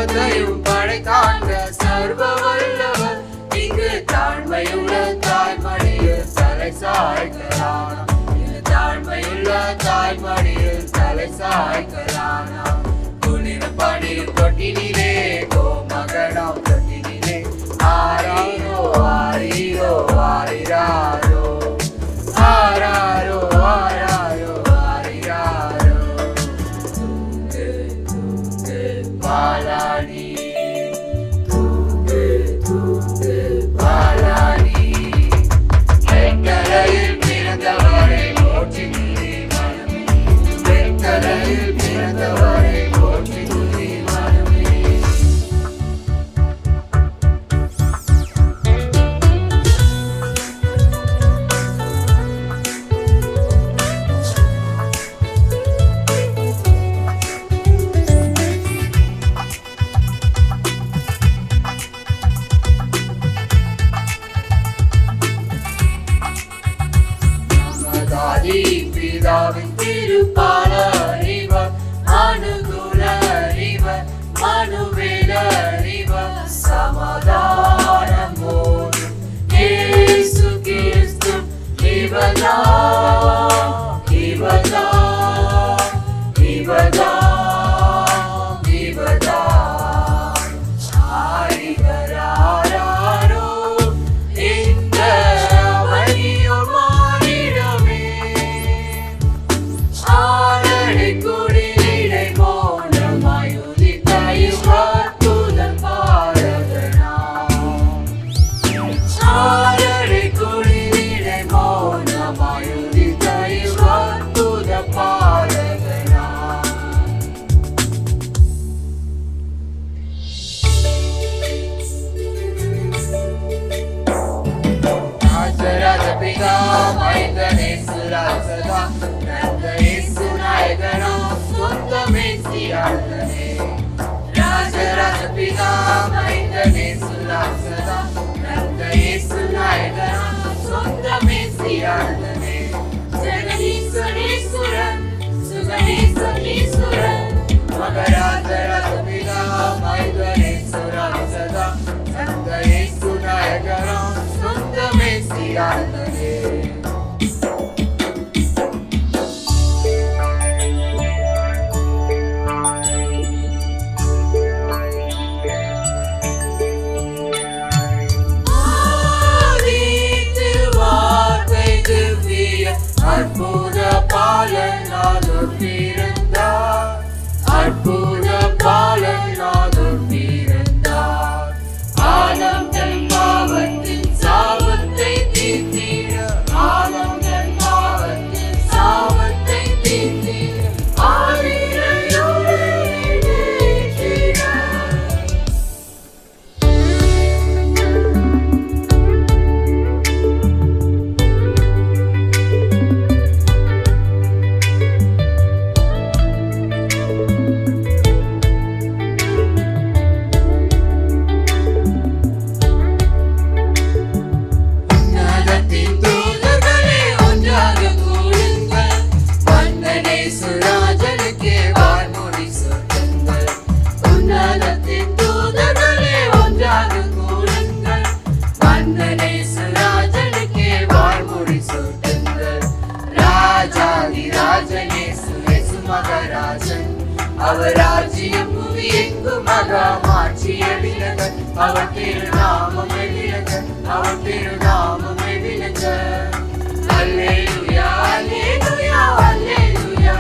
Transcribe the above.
சர்வத்தையும் படைத்தாண்ட சர்வ வல்லவர் இங்கு தாழ்மையுள்ள தாய்மடியில் தலை சாய்க்கலானா. இங்கு தாழ்மையுள்ள தாய்மடியில் தலை சாய்க்கலானா. குளிர பணியில் தொட்டினிலே கோமகனாம் தொட்டினிலே ஆரீரோ ஆரீரோ ஆரிராரோ ஆராரோ ஆராரோ ஆரிராரோ. தூங்கு தூங்கு பாலாடி தூங்கு தூங்கு பாலாடி. வெண்கலையில் பிறந்தவரை போற்றி துதி மனமே. வெண்கலையில் பிறந்தவரை போற்றி துதி மனமே. பிதாவின் திருப்பாலர் இவர், அனுகூலர் இவர், மனுவேலர் இவர். சமாதானம் போதும் இயேசு கிறிஸ்து இவர்தான் இவர்தான் இவர்தான் இவர்தான். ஆரிவராரோ இந்த அவனியோர் மானிடமே. ஆரடை குடிலிடை மௌனமாய் உதித்த இவ்வற்புதன் பாரகனாம். ஆரடை குடிலிடை மௌனமாய் உதித்த இவ்வற்புத பாரகனாம். ராஜராஜ பிதா மைந்தனே சுராசதா நந்த இயேசு நாயகனாம் சொந்த மேசியாளனே. ராஜராஜ பிதா மைந்தனே சுராசதா நந்த இயேசு நாயகனாம் சொந்த மேசியாளனே. ஜெகதீஸ்வரீஸ்வரன் சுகதீஸ்வரீஸ்வரன் மகராஜராஜ பிதா மைந்தனே சுராசதா நந்த இயேசு நாயகனாம் சொந்த மேசியாளனே. அற்புத பாலனாதோர் பிறந்தார், அற்புத பாலனாதோர் பிறந்தார். ஆலம் தன் பாவத்தின் சாபத்தை தீர்த்திட, ஆலம் தன் பாவத்தின் சாபத்தை தீர்த்திட ஆவிரையோடு ஏற்றினார். அவர் ராஜ்யம் புவி எங்கும் மகாமாட்சிய விளங்க, அவர் திருநாமமே விளங்க, அவர் திருநாமமே விளங்க. அல்லேலூயா அல்லேலூயா அல்லேலூயா.